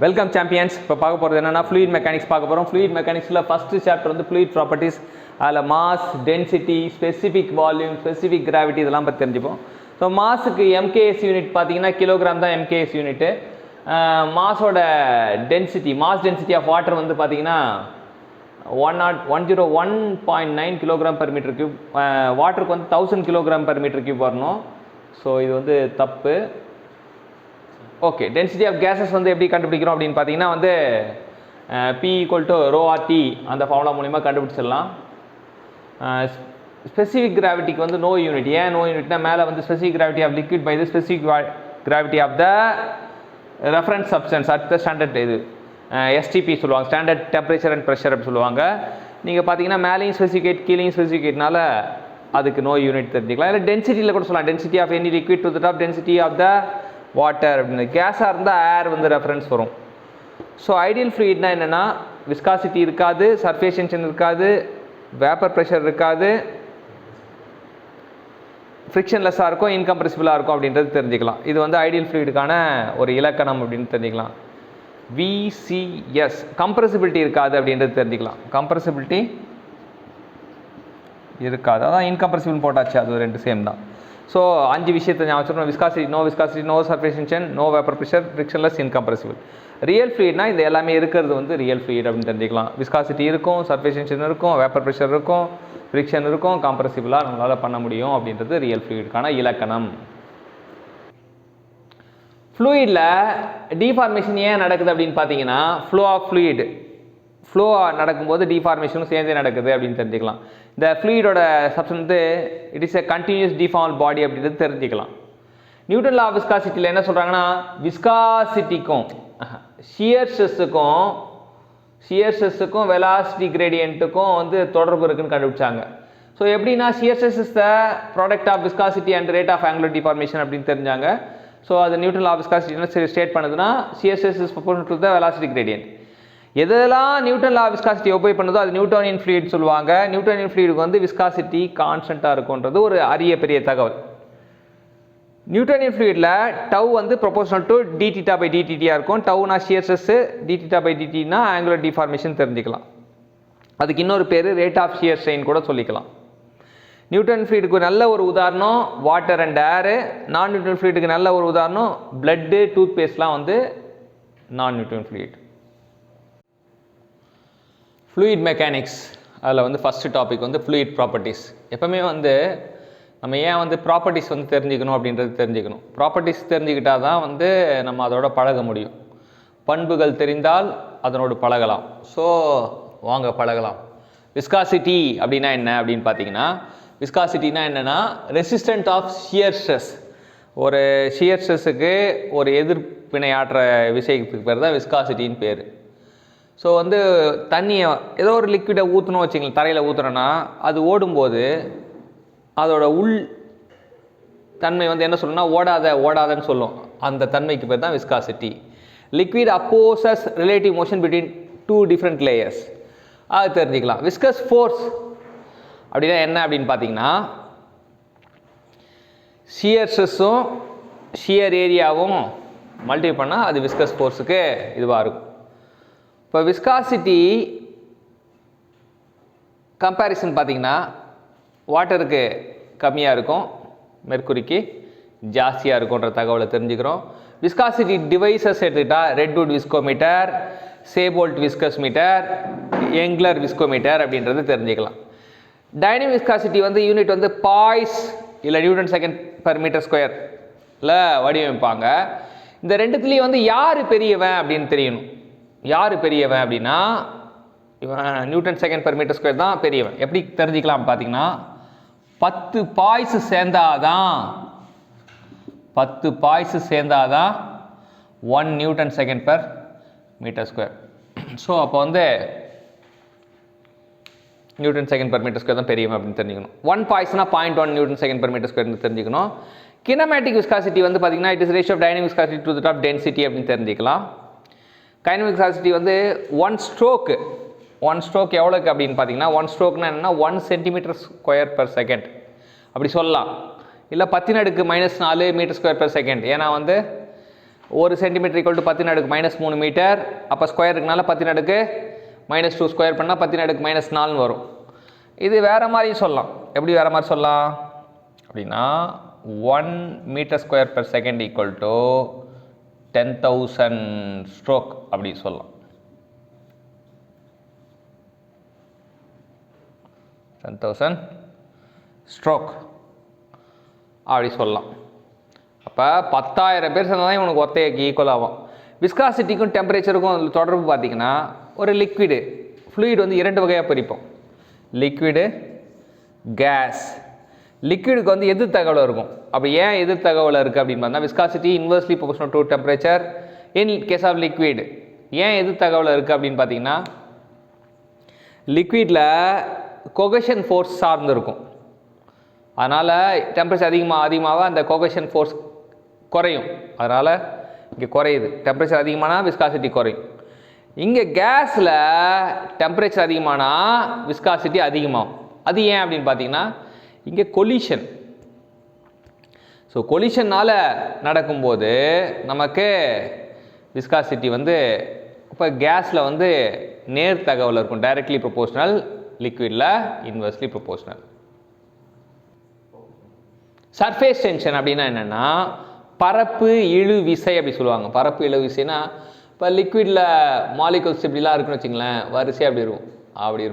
Welcome champions. இப்போ பார்க்க போகிறது என்னென்னா ஃப்ளூயிட் மெக்கானிக்ஸ் பார்க்க போகிறோம். ஃப்ளூயிட் மெக்கானிக்ஸில் ஃபஸ்ட்டு சாப்டர் வந்து ஃப்ளூயிட் ப்ராப்பர்ட்டிஸ். அதில் mass, density, specific volume, specific gravity இதெல்லாம் பற்றி தெரிஞ்சுப்போம். ஸோ மாஸுக்கு எம்கேஎஸ் யூனிட் பார்த்தீங்கன்னா கிலோகிராம் தான் எம்கேஎஸ் யூனிட்டு. மாஸோட density, mass density of water வந்து பார்த்தீங்கன்னா 101.9 கிலோகிராம் பெர் மீட்டர் கியூப். வாட்டருக்கு வந்து 1000 கிலோகிராம் பெர் மீட்டர் கியூப் வரணும். ஸோ இது வந்து தப்பு. ஓகே, டென்சிட்டி ஆஃப் கேஸஸ் வந்து எப்படி கண்டுபிடிக்கிறோம் அப்படின்னு பார்த்தீங்கன்னா வந்து P = ρRT அந்த ஃபார்முலா மூலிமா கண்டுபிடிச்சிடலாம். ஸ்பெசிஃபிக் கிராவிட்டிக்கு வந்து நோ யூனிட். ஏன் நோ யூனிட்னா மேலே வந்து specific gravity of liquid by the specific gravity of the reference substance at the standard இது STP சொல்லுவாங்க, ஸ்டாண்டர்ட் டெம்பரேச்சர் அண்ட் ப்ரெஷர் அப்படி சொல்லுவாங்க. நீங்கள் பார்த்தீங்கன்னா மேலேயும் ஸ்பெசிஃபிகேட் கீழேயும் ஸ்பெசிஃபிகேட்னால அதுக்கு நோ யூனிட் தெரிஞ்சுக்கலாம். இல்லை டென்சிட்டியில் கூட சொல்லலாம், density of any liquid to the top density of the water அப்படின்னு. கேஸாக இருந்தால் ஏர் வந்து ரெஃபரன்ஸ் வரும். ஸோ ஐடியல் ஃப்ளூயிட்னா என்னென்னா விஸ்காசிட்டி இருக்காது, சர்ஃபேஸ் டென்ஷன் இருக்காது, வேப்பர் ப்ரெஷர் இருக்காது, ஃப்ரிக்ஷன்லெஸ்ஸாக இருக்கும், இன்கம்ப்ரெசிபிளாக இருக்கும் அப்படின்றது தெரிஞ்சுக்கலாம். இது வந்து ஐடியல் ஃப்ளூயிடுக்கான ஒரு இலக்கணம் அப்படின்னு தெரிஞ்சுக்கலாம். VCS கம்ப்ரெசிபிலிட்டி இருக்காது அப்படின்றது தெரிஞ்சுக்கலாம். கம்ப்ரெசிபிலிட்டி இருக்காது, அதான் இன்கம்ப்ரெசிபிள் போட்டாச்சு, அது ரெண்டு சேம் தான். ஸோ 5 விஷயத்தை ஞாபகம் வச்சுக்கணும். Viscosity, no surface tension, no vapour pressure, frictionless, incompressible. Real ஃப்ளூயிட்னா இது எல்லாமே இருக்கிறது வந்து ரியல் ஃப்ளூயிட் அப்படின்னு தெரிஞ்சுக்கலாம். விஸ்காசிட்டி இருக்கும், சர்ஃபேஸ் டென்ஷன் இருக்கும், வேப்பர் ப்ரெஷர் இருக்கும், ஃப்ரிக்ஷன் இருக்கும், கம்ப்ரெசிபிளாக நம்மளால் பண்ண முடியும் அப்படின்றது ரியல் ஃப்ளூயிடுக்கான இலக்கணம். ஃப்ளூயிடில் டிஃபார்மேஷன் ஏன் நடக்குது அப்படின்னு பார்த்தீங்கன்னா ஃப்ளோ ஆஃப் ஃப்ளூயிட், ஃப்ளோ நடக்கும்போது டிஃபார்மேஷனும் சேர்ந்தே நடக்குது அப்படின்னு தெரிஞ்சுக்கலாம். இந்த ஃப்ளூயிடோட சப்ஸ்டன்ஸ் வந்து இட் இஸ் எ கண்டினியூஸ் டிஃபார்மல் பாடி அப்படின்றது தெரிஞ்சுக்கலாம். நியூட்டன் லா ஆஃப் விஸ்காசிட்டியில் என்ன சொல்கிறாங்கன்னா விஸ்காசிட்டிக்கும் ஷியர் ஸ்ட்ரெஸ்ஸுக்கும் வெலாசிட்டி கிரேடியண்ட்டுக்கும் வந்து தொடர்பு இருக்குன்னு கண்டுபிடிச்சாங்க. ஸோ எப்படின்னா shear stress is the product of viscosity and rate of angular deformation அப்படின்னு தெரிஞ்சாங்க. ஸோ அது நியூட்டன் லா ஆஃப் விஸ்காசிட்டி என்ன ஸ்டேட் பண்ணுதுன்னா shear stress is proportional to the velocity gradient. எதெல்லாம் நியூட்டன் லா விஸ்காசிட்டி ஒபே பண்ணுதோ அது Newtonian fluid சொல்லுவாங்க. Newtonian ஃப்ளூயிடுக்கு வந்து விஸ்காசிட்டி கான்ஸ்டன்ட்டாக இருக்கும்ன்றது ஒரு அரிய பெரிய தகவல். நியூட்டோனியன் ஃப்ளூயிடில் டவ் வந்து ப்ரொபோர்ஷனல் டு dθ/dtஆ இருக்கும். டவுனா ஷியர் ஸ்ட்ரெஸ், dθ/dtனா ஆங்குலர் டிஃபார்மேஷன் தெரிஞ்சுக்கலாம். அதுக்கு இன்னொரு பேர் ரேட் ஆஃப் ஷியர் ஸ்ட்ரெயின் கூட சொல்லிக்கலாம். நியூட்டன் ஃப்ளூயிடுக்கு நல்ல ஒரு உதாரணம் வாட்டர் அண்ட் ஏரு. நான் நியூட்டன் ஃப்ளூயிடுக்கு நல்ல ஒரு உதாரணம் பிளட்டு, டூத் பேஸ்ட்லாம் வந்து நான் நியூட்டன் ஃப்ளூயிட். ஃப்ளூயிட் மெக்கானிக்ஸ் அதில் வந்து ஃபஸ்ட்டு டாபிக் வந்து ஃப்ளூயிட் ப்ராப்பர்ட்டிஸ். எப்போவுமே வந்து நம்ம ஏன் வந்து ப்ராப்பர்ட்டிஸ் வந்து தெரிஞ்சுக்கணும் அப்படின்றது தெரிஞ்சுக்கணும். ப்ராப்பர்ட்டிஸ் தெரிஞ்சுக்கிட்டால் தான் வந்து நம்ம அதோட பழக முடியும். பண்புகள் தெரிந்தால் அதனோடு பழகலாம். ஸோ வாங்க பழகலாம். விஸ்காசிட்டி அப்படின்னா என்ன அப்படின்னு பார்த்தீங்கன்னா விஸ்காசிட்டினா என்னென்னா ரெசிஸ்டன்ட் ஆஃப் ஷியர் ஸ்ட்ரெஸ். ஒரு ஷியர் ஸ்ட்ரெஸ்ஸுக்கு ஒரு எதிர்ப்பினையாற்ற விஷயத்துக்கு பேர் தான் விஸ்காசிட்டின்னு பேர். ஸோ வந்து தண்ணியை ஏதோ ஒரு லிக்விடை ஊற்றணும் வச்சுங்களேன், தரையில் ஊற்றுறோன்னா அது ஓடும்போது அதோட உள் தன்மை வந்து என்ன சொல்லணும்னா ஓடாதன்னு சொல்லும். அந்த தன்மைக்கு பேர் தான் viscosity. Liquid opposes relative motion between 2 different layers, அது தெரிஞ்சுக்கலாம். விஸ்கஸ் ஃபோர்ஸ் அப்படின்னா என்ன அப்படின்னு பார்த்தீங்கன்னா ஷியர் ஸ்ட்ரெஸ்ஸும் ஷியர் ஏரியாவும் மல்டிப்ளை பண்ணால் அது விஸ்கஸ் ஃபோர்ஸுக்கு இதுவாக இருக்கும். இப்போ விஸ்காசிட்டி கம்பேரிசன் பார்த்தீங்கன்னா வாட்டருக்கு கம்மியாக இருக்கும், மெர்க்குரிக்கு ஜாஸ்தியாக இருக்குன்ற தகவலை தெரிஞ்சுக்கிறோம். விஸ்காசிட்டி டிவைசஸ் எடுத்துக்கிட்டால் ரெட்வுட் விஸ்கோமீட்டர், சேபோல்ட் விஸ்கஸ் மீட்டர், எங்லர் விஸ்கோமீட்டர் அப்படின்றது தெரிஞ்சுக்கலாம். டைனமிக் விஸ்காசிட்டி வந்து யூனிட் வந்து பாய்ஸ் இல்லை நியூட்டன் செகண்ட் பெர் மீட்டர் ஸ்கொயரில் வடிவமைப்பாங்க. இந்த ரெண்டுத்துலேயும் வந்து யார் பெரியவன் அப்படின்னு தெரியணும். யார் பெரியவன் அப்படின்னா இவன் newton second per metre square தான் பெரியவன். எப்படி தெரிஞ்சுக்கலாம் பார்த்தீங்கன்னா 10 பாய்ஸ் சேர்ந்தாதான் 1 newton second per metre square. So அப்போ வந்து newton second per metre square தான் பெரியவன் அப்படின்னு தெரிஞ்சுக்கணும். 1 பாய்ஸ்னா 0.1 நியூட்டன் செகண்ட் பெர் மீட்டர் ஸ்கொயர்னு தெரிஞ்சுக்கணும். கினமேட்டிக் விஸ்காசிட்டி வந்து பார்த்தீங்கன்னா it is ratio of dynamic viscosity to the top density அப்படின்னு தெரிஞ்சுக்கலாம். கைனமிக் விஸ்காசிட்டி வந்து ஒன் ஸ்ட்ரோக் எவ்வளோக்கு அப்படின்னு பார்த்தீங்கன்னா 1 ஸ்ட்ரோக்னா என்னென்னா 1 சென்டிமீட்டர் ஸ்கொயர் பெர் செகண்ட் அப்படி சொல்லலாம். இல்லை 10⁻⁻⁴ மீட்டர் ஸ்கொயர் பெர் செகண்ட். ஏன்னா வந்து 1 சென்டிமீட்டர் ஈக்குவல் டு 10⁻³ மீட்டர். அப்போ ஸ்கொயர் இருக்கனால 10⁻² ஸ்கொயர் பண்ணால் 10⁻⁻4 வரும். இது வேறு மாதிரி சொல்லலாம். எப்படி வேறு மாதிரி சொல்லலாம் அப்படின்னா 1 metre square per second equal to 10,000 stroke அப்படி சொல்லலாம். 10,000 ஸ்ட்ரோக் அப்படி சொல்லலாம். அப்போ 10,000 பேர் சேர்ந்தால் தான் உனக்கு ஒத்தைக்கு ஈக்குவல் ஆகும். விஸ்காசிட்டிக்கும் டெம்பரேச்சருக்கும் தொடர்பு பார்த்திங்கன்னா ஒரு லிக்விடு ஃப்ளூயிட் வந்து 2 வகையாக பிரிப்போம். Liquid, case. லிக்விடுக்கு வந்து எதிர் தகவல் இருக்கும். அப்போ ஏன் எதிர் தகவல் இருக்குது அப்படின்னு பார்த்தா viscosity inversely proportional to temperature in case of liquid. ஏன் எதிர் தகவல் இருக்குது அப்படின்னு பார்த்தீங்கன்னா லிக்விடில் கொகஷன் ஃபோர்ஸ் சார்ந்து இருக்கும். அதனால் டெம்பரேச்சர் அதிகமாக அந்த கொகஷன் ஃபோர்ஸ் குறையும். அதனால் இங்கே குறையுது. டெம்பரேச்சர் அதிகமானால் விஸ்காசிட்டி குறையும். இங்கே கேஸில் டெம்பரேச்சர் அதிகமானால் விஸ்காசிட்டி அதிகமாகும். அது ஏன் அப்படின்னு பார்த்தீங்கன்னா இங்கே கொலிஷன். ஸோ கொலிஷனால் நடக்கும்போது நமக்கு விஸ்காசிட்டி வந்து இப்போ கேஸில் வந்து நேர் தகவல் இருக்கும். டைரக்ட்லி ப்ரொபோர்ஷனல், லிக்விடில் இன்வெர்ஸ்லி ப்ரொபோர்ஷனல். சர்ஃபேஸ் டென்ஷன் அப்படின்னா என்னென்னா பரப்பு இழு விசை அப்படி சொல்லுவாங்க. பரப்பு இழு விசைனா இப்போ லிக்விடில் மாலிகுல்ஸ் இப்படிலாம் இருக்குன்னு வச்சுங்களேன், வரிசை அப்படி இருக்கும், அப்படி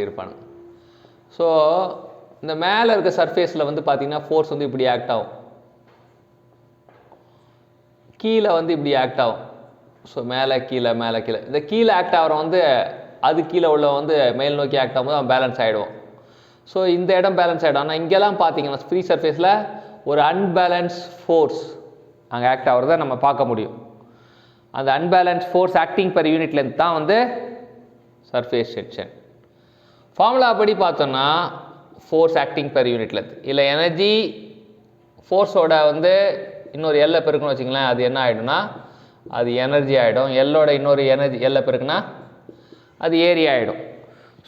இருப்பானுங்க. ஸோ இந்த மேலே இருக்க சர்ஃபேஸில் வந்து பார்த்திங்கன்னா ஃபோர்ஸ் வந்து இப்படி ஆக்ட் ஆகும், கீழே வந்து இப்படி ஆக்ட் ஆகும். ஸோ மேலே கீழே இந்த கீழே ஆக்ட் ஆகிற வந்து அது கீழே உள்ள வந்து மேல் நோக்கி ஆக்ட் ஆகும்போது அவன் பேலன்ஸ் ஆகிடுவோம். ஸோ இந்த இடம் பேலன்ஸ் ஆகிடும். ஆனால் இங்கெல்லாம் பார்த்தீங்கன்னா ஃப்ரீ சர்ஃபேஸில் ஒரு அன்பேலன்ஸ் ஃபோர்ஸ் அங்கே ஆக்ட் ஆகிறத நம்ம பார்க்க முடியும். அந்த unbalance force acting per unit length தான் வந்து சர்ஃபேஸ் டென்ஷன். ஃபார்முலா படி பார்த்தோன்னா force acting per unit length இல்லை எனர்ஜி ஃபோர்ஸோட வந்து இன்னொரு எல்லை பெருக்குன்னு வச்சுங்களேன், அது என்ன ஆகிடும்னா அது எனர்ஜி ஆகிடும். எல்லோட இன்னொரு எனர்ஜி எல்லை பெருக்குன்னா அது ஏரியா ஆகிடும்.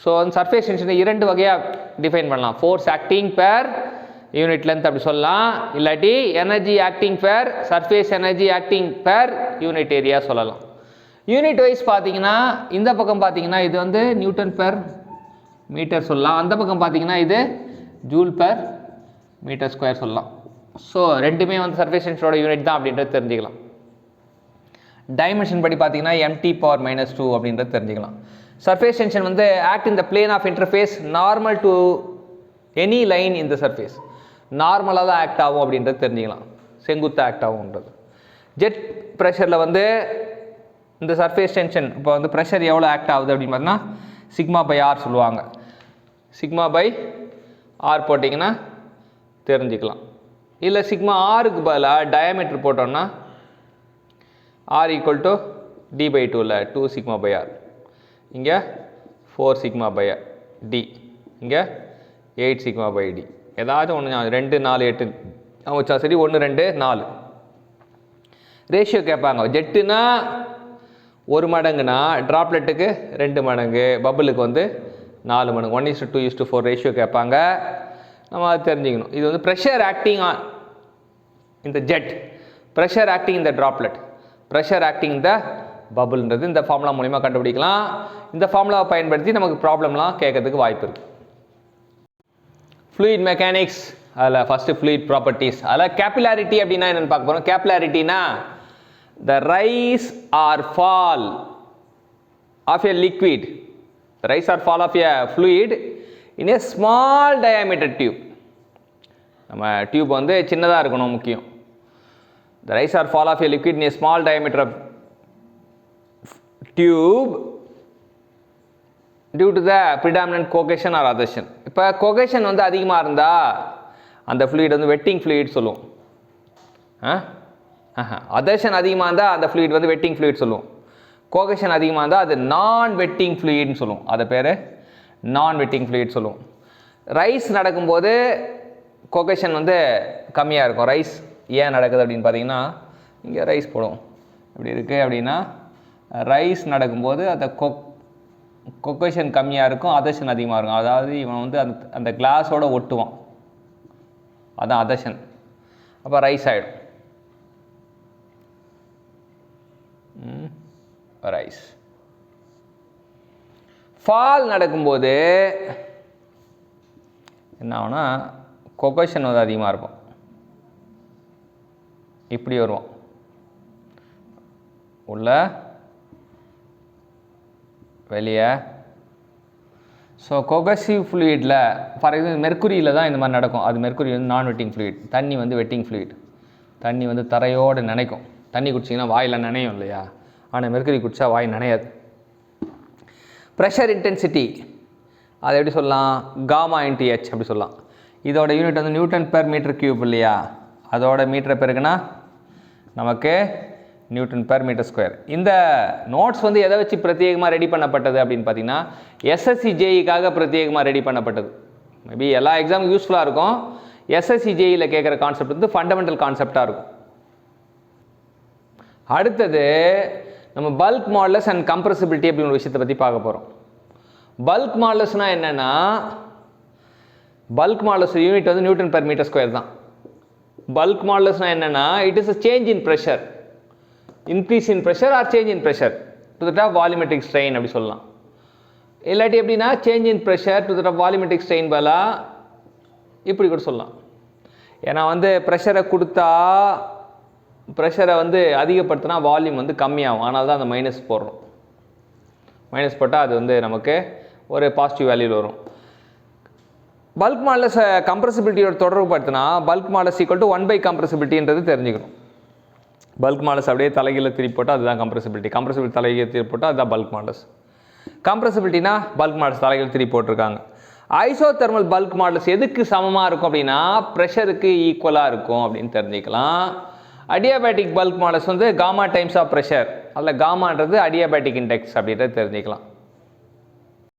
ஸோ அந்த சர்ஃபேஸ் டென்ஷனை 2 வகையாக டிஃபைன் பண்ணலாம். Force acting per unit length அப்படி சொல்லலாம், இல்லாட்டி energy acting per surface energy acting per unit area சொல்லலாம். யூனிட் வைஸ் பார்த்தீங்கன்னா இந்த பக்கம் பார்த்தீங்கன்னா இது வந்து நியூட்டன் பெர் மீட்டர் சொல்லலாம், அந்த பக்கம் பார்த்தீங்கன்னா இது ஜூல் பெர் மீட்டர் ஸ்கொயர் சொல்லலாம். ஸோ ரெண்டுமே வந்து சர்ஃபேஸ் டென்ஷனோட யூனிட் தான் அப்படின்றது தெரிஞ்சுக்கலாம். டைமென்ஷன் படி பார்த்தீங்கன்னா mt⁻⁻2 அப்படின்றது தெரிஞ்சுக்கலாம். சர்ஃபேஸ் டென்ஷன் வந்து act in the plane of interface normal to any line in the surface. நார்மலாக தான் ஆக்ட் ஆகும் அப்படின்றது தெரிஞ்சுக்கலாம், செங்குத்தாக ஆக்ட் ஆகும்ன்றது. ஜெட் ப்ரெஷரில் வந்து இந்த சர்ஃபேஸ் டென்ஷன் இப்போ வந்து ப்ரெஷர் எவ்வளோ ஆக்ட் ஆகுது அப்படின்னு பார்த்தீங்கன்னா σ/r சொல்லுவாங்க. σ/r போட்டிங்கன்னா தெரிஞ்சுக்கலாம். இல்லை σrக்கு பதிலாக டயாமீட்டர் போட்டோம்னா r ஈக்குவல் டு d/2 இல்லை 2σ/r. இங்கே 4σ/d, இங்கே 8σ/d. ஏதாச்சும் ஒன்று 2 4 8 வச்சா சரி, 1 2 4. ரேஷியோ கேட்பாங்க. ஜெட்டுனா 1 மடங்குனா ட்ராப்லெட்டுக்கு 2 மடங்கு, பபுளுக்கு வந்து 4 மடங்கு, 1:2:4 ரேஷியோ கேட்பாங்க. நம்ம அது தெரிஞ்சுக்கணும். இது வந்து ப்ரெஷர் ஆக்டிங் இந்த ஜெட், ப்ரெஷர் ஆக்டிங் இந்த ட்ராப்லெட், ப்ரெஷர் ஆக்டிங் இந்த பபுள்ன்றது இந்த ஃபார்முலா மூலிமா கண்டுபிடிக்கலாம். இந்த ஃபார்முலாவை பயன்படுத்தி நமக்கு ப்ராப்ளம்லாம் கேட்கறதுக்கு வாய்ப்பு இருக்குது. ஃப்ளூயிட் மெக்கானிக்ஸ் அதில் ஃபஸ்ட்டு ஃப்ளூயிட் ப்ராப்பர்ட்டிஸ். அதில் கேபிலாரிட்டி அப்படின்னா என்னென்னு பார்க்க போகிறோம். கேபிலாரிட்டினா the rise or fall of a liquid, the rise or fall of a fluid in a small diameter tube. நம்ம டியூப் வந்து சின்னதாக இருக்கணும் முக்கியம். the rise or fall of a liquid in a small diameter of tube due to the predominant cohesion or adhesion. இப்போ cohesion வந்து அதிகமாக இருந்தால் அந்த fluid வந்து வெட்டிங் fluid சொல்லுவோம். அதர்ஷன் அதிகமாக இருந்தால் அந்த ஃப்ளூயிட் வந்து வெட்டிங் ஃப்ளூயிட் சொல்லுவோம். கோகஷன் அதிகமாக இருந்தால் அது நான் வெட்டிங் ஃப்ளூயிட்னு சொல்லுவோம். அது பேர் நான் வெட்டிங் ஃப்ளூயிட் சொல்லுவோம். ரைஸ் நடக்கும்போது கோகஷன் வந்து கம்மியாக இருக்கும். ரைஸ் ஏன் நடக்குது அப்படின்னு பார்த்தீங்கன்னா இங்கே ரைஸ் போடுவோம் இப்படி இருக்குது அப்படின்னா ரைஸ் நடக்கும்போது அந்த கோகஷன் கம்மியாக இருக்கும், அதர்ஷன் அதிகமாக இருக்கும். அதாவது இவன் வந்து அந்த கிளாஸோடு ஒட்டுவான், அதான் அதர்ஷன். அப்போ ரைஸ் ஆகிடும். ரைஸ். ஃபால் நடக்கும்போது என்ன ஆகும்னா கொகஷன் வந்து அதிகமாக இருக்கும். இப்படி வருவோம் உள்ள வெளியே. ஸோ கொகசிவ் ஃப்ளூயிடில் ஃபார் எக்ஸாம்பிள் மெர்க்குரியில் தான் இந்த மாதிரி நடக்கும். அது மெர்க்குரி வந்து நான் வெட்டிங் ஃப்ளூயிட், தண்ணி வந்து வெட்டிங் ஃப்ளூயிட். தண்ணி வந்து தரையோடு நினைக்கும். தண்ணி குடிச்சிங்கன்னா வாயில் நினையும் இல்லையா, ஆனால் மெர்க்குரி குடித்தா வாய் நினையாது. ப்ரெஷர் இன்டென்சிட்டி அதை எப்படி சொல்லலாம், காமா இன்டி ஹெச் அப்படி சொல்லலாம். இதோட யூனிட் வந்து நியூட்டன் பெர் மீட்டர் கியூப் இல்லையா, அதோட மீட்டர் பெருக்குன்னா நமக்கு நியூட்டன் பெர் மீட்டர் ஸ்கொயர். இந்த நோட்ஸ் வந்து எதை வச்சு பிரத்யேகமாக ரெடி பண்ணப்பட்டது அப்படின்னு பார்த்தீங்கன்னா எஸ்எஸ்சி ஜேஇக்காக பிரத்யேகமாக ரெடி பண்ணப்பட்டது. மேபி எல்லா எக்ஸாமுக்கும் யூஸ்ஃபுல்லாக இருக்கும். எஸ்எஸ்சி ஜேஇயில் கேட்குற கான்செப்ட் வந்து ஃபண்டமெண்டல் கான்செப்டாக இருக்கும். அடுத்தது நம்ம பல்க் மாடுலஸ் அண்ட் கம்ப்ரெசிபிலிட்டி அப்படிங்கிற ஒரு விஷயத்தை பற்றி பார்க்க போகிறோம். பல்க் மாடுலஸ்னால் என்னென்னா, பல்க் மாடுலஸ் யூனிட் வந்து நியூட்டன் பெர் மீட்டர் ஸ்கொயர் தான். பல்க் மாடுலஸ்னால் என்னென்னா, it is a change in pressure, increase in pressure or change in pressure to the top volumetric strain அப்படி சொல்லலாம். இல்லாட்டி எப்படின்னா change in pressure to the top volumetric strain பலா இப்படி கூட சொல்லலாம். ஏன்னா வந்து ப்ரெஷரை கொடுத்தா, ப்ரெஷரை வந்து அதிகப்படுத்தினா வால்யூம் வந்து கம்மியாகும். அதனால தான் அந்த மைனஸ் போடுறோம். மைனஸ் போட்டால் அது வந்து நமக்கு ஒரு பாசிட்டிவ் வேல்யூவில் வரும். பல்க் மாடுலஸ் கம்ப்ரெசிபிலிட்டியோட தொடர்பு படுத்தினா bulk modulus equal to 1 by கம்ப்ரெசிபிலிட்டின்றது தெரிஞ்சுக்கணும். பல்க் மாடுலஸ் அப்படியே தலைகீழ திருப்பி போட்டால் அதுதான் கம்ப்ரெசிபிலிட்டி. கம்ப்ரெசிபிலிட்டி தலைகீழ திருப்பி போட்டால் அதுதான் பல்க் மாடுலஸ். கம்ப்ரெசிபிலிட்டினா பல்க் மாடுலஸ் தலைகீழ திருப்பி போட்டிருக்காங்க. ஐசோதெர்மல் பல்க் மாடுலஸ் எதுக்கு சமமாக இருக்கும் அப்படின்னா ப்ரெஷருக்கு ஈக்குவலாக இருக்கும் அப்படின்னு தெரிஞ்சுக்கலாம். அடியாபேட்டிக் பல்க் மாடுலஸ் வந்து காமா டைம்ஸ் ஆஃப் ப்ரெஷர், அதில் காமான்றது அடியாபேட்டிக் இண்டெக்ஸ் அப்படின்றது தெரிஞ்சுக்கலாம்.